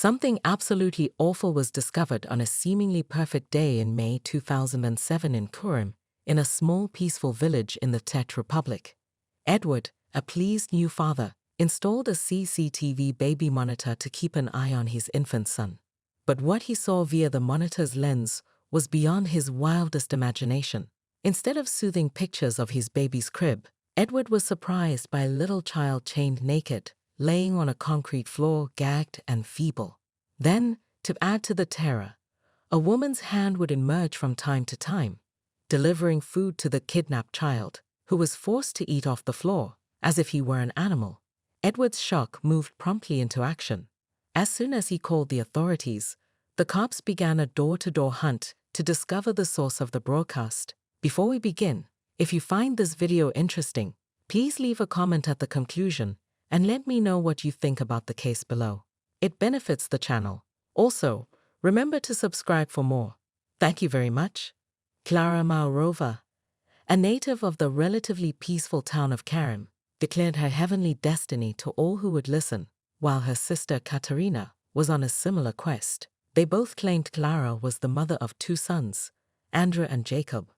Something absolutely awful was discovered on a seemingly perfect day in May 2007 in Kurim, in a small peaceful village in the Czech Republic. Edward, a pleased new father, installed a CCTV baby monitor to keep an eye on his infant son. But what he saw via the monitor's lens was beyond his wildest imagination. Instead of soothing pictures of his baby's crib, Edward was surprised by a little child chained naked, laying on a concrete floor, gagged and feeble. Then, to add to the terror, a woman's hand would emerge from time to time, delivering food to the kidnapped child, who was forced to eat off the floor, as if he were an animal. Edward's shock moved promptly into action. As soon as he called the authorities, the cops began a door-to-door hunt to discover the source of the broadcast. Before we begin, if you find this video interesting, please leave a comment at the conclusion and let me know what you think about the case below. It benefits the channel. Also, remember to subscribe for more. Thank you very much. Klara Maurova, a native of the relatively peaceful town of Karim, declared her heavenly destiny to all who would listen, while her sister Katerina was on a similar quest. They both claimed Klara was the mother of 2 sons, Andrew and Jacob.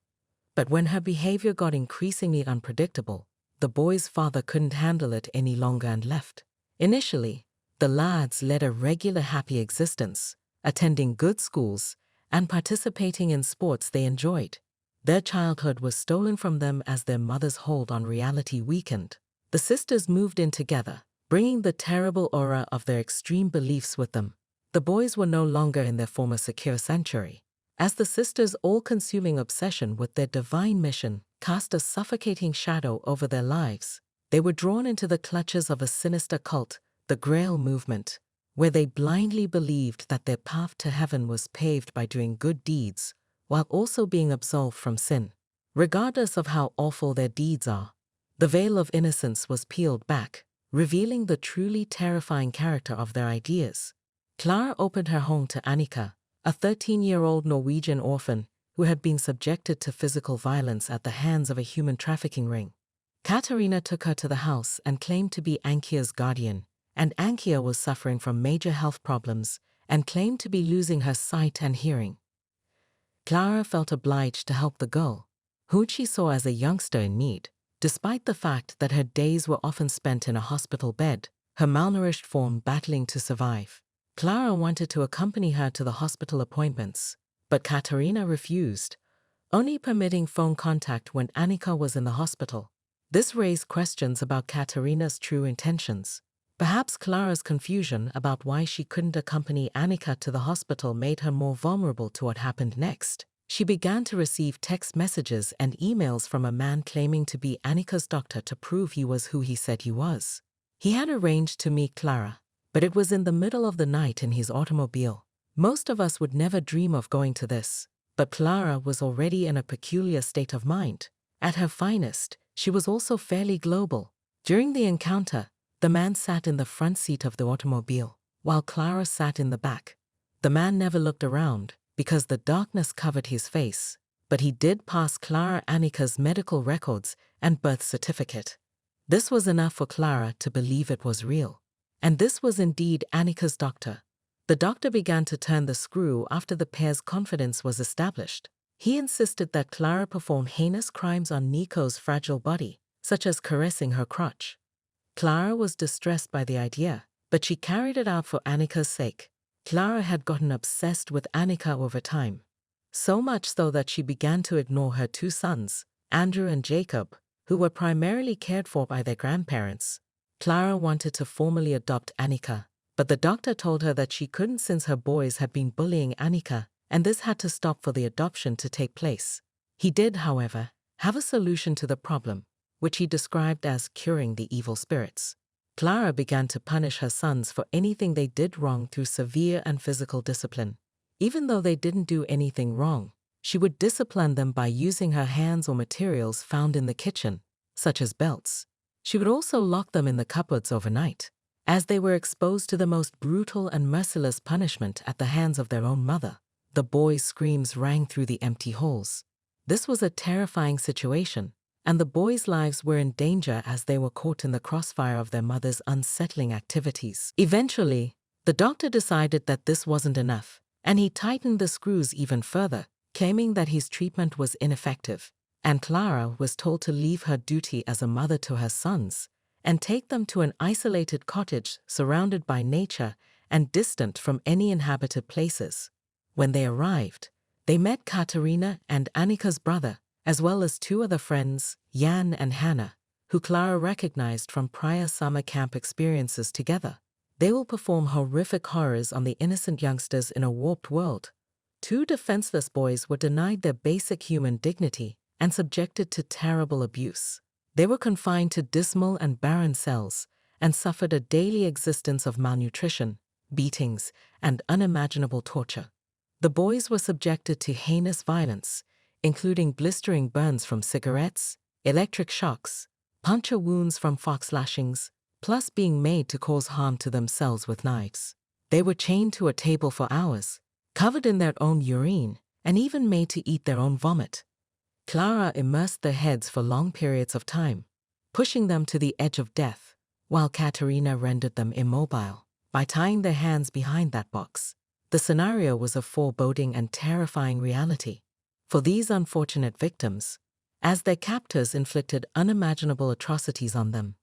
But when her behavior got increasingly unpredictable, the boy's father couldn't handle it any longer and left. Initially, the lads led a regular happy existence, attending good schools and participating in sports they enjoyed. Their childhood was stolen from them as their mother's hold on reality weakened. The sisters moved in together, bringing the terrible aura of their extreme beliefs with them. The boys were no longer in their former secure sanctuary, as the sisters' all-consuming obsession with their divine mission cast a suffocating shadow over their lives. They were drawn into the clutches of a sinister cult, the Grail movement, where they blindly believed that their path to heaven was paved by doing good deeds, while also being absolved from sin. Regardless of how awful their deeds are, the veil of innocence was peeled back, revealing the truly terrifying character of their ideas. Klara opened her home to Annika, a 13-year-old Norwegian orphan who had been subjected to physical violence at the hands of a human trafficking ring. Katerina took her to the house and claimed to be Ankia's guardian, and Ankia was suffering from major health problems and claimed to be losing her sight and hearing. Klara felt obliged to help the girl, whom she saw as a youngster in need. Despite the fact that her days were often spent in a hospital bed, her malnourished form battling to survive. Klara wanted to accompany her to the hospital appointments, but Katerina refused, only permitting phone contact when Annika was in the hospital. This raised questions about Katerina's true intentions. Perhaps Klara's confusion about why she couldn't accompany Annika to the hospital made her more vulnerable to what happened next. She began to receive text messages and emails from a man claiming to be Annika's doctor to prove he was who he said he was. He had arranged to meet Klara, but it was in the middle of the night in his automobile. Most of us would never dream of going to this, but Klara was already in a peculiar state of mind. At her finest, she was also fairly global. During the encounter, the man sat in the front seat of the automobile, while Klara sat in the back. The man never looked around, because the darkness covered his face, but he did pass Klara Annika's medical records and birth certificate. This was enough for Klara to believe it was real. And this was indeed Annika's doctor. The doctor began to turn the screw after the pair's confidence was established. He insisted that Klara perform heinous crimes on Nico's fragile body, such as caressing her crotch. Klara was distressed by the idea, but she carried it out for Annika's sake. Klara had gotten obsessed with Annika over time, so much so that she began to ignore her 2 sons, Andrew and Jacob, who were primarily cared for by their grandparents. Klara wanted to formally adopt Annika, but the doctor told her that she couldn't since her boys had been bullying Annika, and this had to stop for the adoption to take place. He did, however, have a solution to the problem, which he described as curing the evil spirits. Klara began to punish her sons for anything they did wrong through severe and physical discipline. Even though they didn't do anything wrong, she would discipline them by using her hands or materials found in the kitchen, such as belts. She would also lock them in the cupboards overnight, as they were exposed to the most brutal and merciless punishment at the hands of their own mother. The boys' screams rang through the empty halls. This was a terrifying situation, and the boys' lives were in danger as they were caught in the crossfire of their mother's unsettling activities. Eventually, The doctor decided that this wasn't enough, and he tightened the screws even further, claiming that his treatment was ineffective, and Clara was told to leave her duty as a mother to her sons and take them to an isolated cottage surrounded by nature and distant from any inhabited places. When they arrived, they met Katerina and Annika's brother, as well as two other friends, Jan and Hannah, who Clara recognized from prior summer camp experiences together. They will perform horrific horrors on the innocent youngsters in a warped world. Two defenseless boys were denied their basic human dignity and subjected to terrible abuse. They were confined to dismal and barren cells and suffered a daily existence of malnutrition, beatings, and unimaginable torture. The boys were subjected to heinous violence, including blistering burns from cigarettes, electric shocks, puncture wounds from fox lashings, plus being made to cause harm to themselves with knives. They were chained to a table for hours, covered in their own urine, and even made to eat their own vomit. Clara immersed their heads for long periods of time, pushing them to the edge of death, while Katerina rendered them immobile by tying their hands behind that box. The scenario was a foreboding and terrifying reality for these unfortunate victims, as their captors inflicted unimaginable atrocities on them.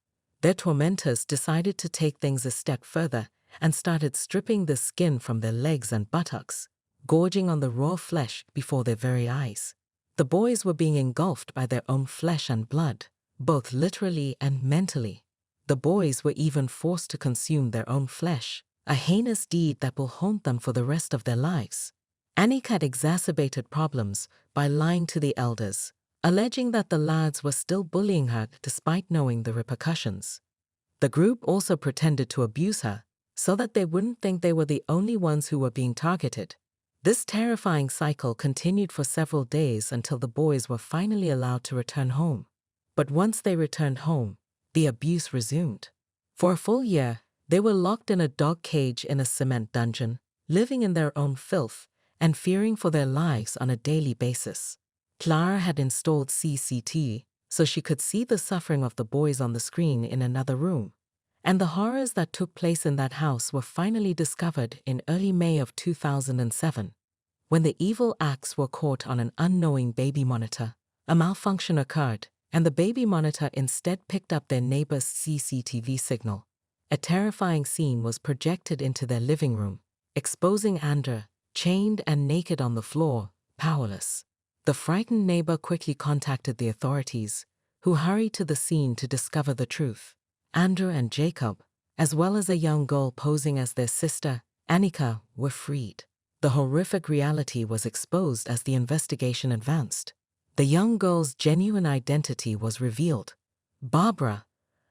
Their tormentors decided to take things a step further and started stripping the skin from their legs and buttocks, gorging on the raw flesh before their very eyes. The boys were being engulfed by their own flesh and blood, both literally and mentally. The boys were even forced to consume their own flesh, a heinous deed that will haunt them for the rest of their lives. Annika had exacerbated problems by lying to the elders, alleging that the lads were still bullying her despite knowing the repercussions. The group also pretended to abuse her so that they wouldn't think they were the only ones who were being targeted. This terrifying cycle continued for several days until the boys were finally allowed to return home. But once they returned home, the abuse resumed. For a full year, they were locked in a dog cage in a cement dungeon, living in their own filth and fearing for their lives on a daily basis. Clara had installed CCTV so she could see the suffering of the boys on the screen in another room, and the horrors that took place in that house were finally discovered in early May of 2007. When the evil acts were caught on an unknowing baby monitor, a malfunction occurred, and the baby monitor instead picked up their neighbor's CCTV signal. A terrifying scene was projected into their living room, exposing Andra, chained and naked on the floor, powerless. The frightened neighbor quickly contacted the authorities, who hurried to the scene to discover the truth. Andra and Jacob, as well as a young girl posing as their sister, Annika, were freed. The horrific reality was exposed as the investigation advanced. The young girl's genuine identity was revealed. Barbara,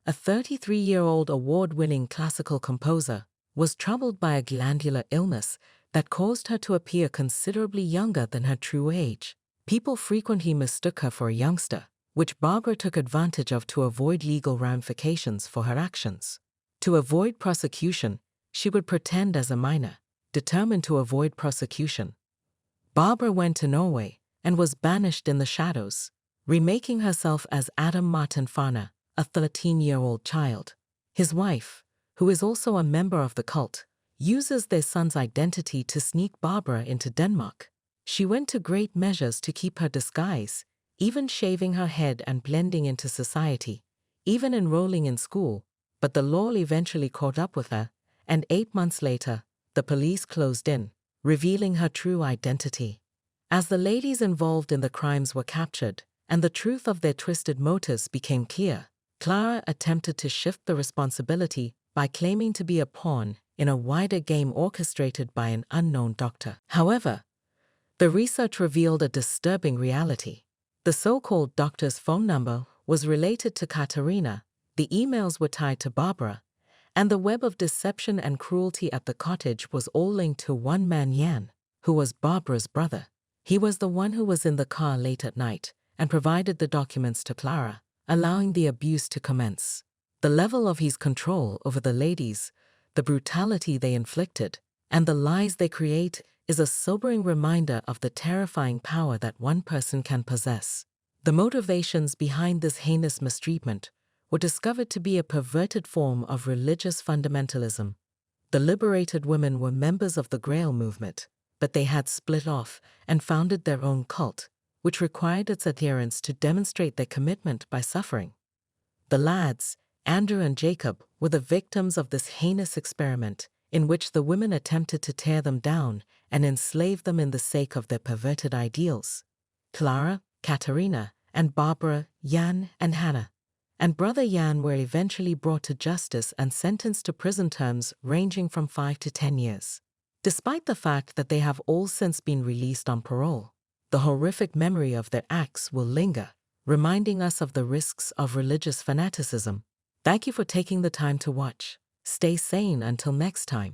a 33-year-old award-winning classical composer, was troubled by a glandular illness that caused her to appear considerably younger than her true age. People frequently mistook her for a youngster, which Barbara took advantage of to avoid legal ramifications for her actions. To avoid prosecution, she would pretend as a minor, determined to avoid prosecution. Barbara went to Norway and was banished in the shadows, remaking herself as Adam Martin Farner, a 13-year-old child. His wife, who is also a member of the cult, uses their son's identity to sneak Barbara into Denmark. She went to great measures to keep her disguise, even shaving her head and blending into society, even enrolling in school, but the law eventually caught up with her, and 8 months later, the police closed in, revealing her true identity. As the ladies involved in the crimes were captured, and the truth of their twisted motives became clear, Clara attempted to shift the responsibility by claiming to be a pawn in a wider game orchestrated by an unknown doctor. However, the research revealed a disturbing reality. The so-called doctor's phone number was related to Katerina, the emails were tied to Barbara, and the web of deception and cruelty at the cottage was all linked to one man, Jan, who was Barbara's brother. He was the one who was in the car late at night and provided the documents to Clara, allowing the abuse to commence. The level of his control over the ladies, the brutality they inflicted, and the lies they create is a sobering reminder of the terrifying power that one person can possess. The motivations behind this heinous mistreatment were discovered to be a perverted form of religious fundamentalism. The liberated women were members of the Grail movement, but they had split off and founded their own cult, which required its adherents to demonstrate their commitment by suffering. The lads, Andrew and Jacob, were the victims of this heinous experiment in which the women attempted to tear them down and enslave them in the sake of their perverted ideals. Clara, Katerina, and Barbara, Jan, and Hannah, and brother Jan were eventually brought to justice and sentenced to prison terms ranging from 5 to 10 years. Despite the fact that they have all since been released on parole, the horrific memory of their acts will linger, reminding us of the risks of religious fanaticism. Thank you for taking the time to watch. Stay sane until next time.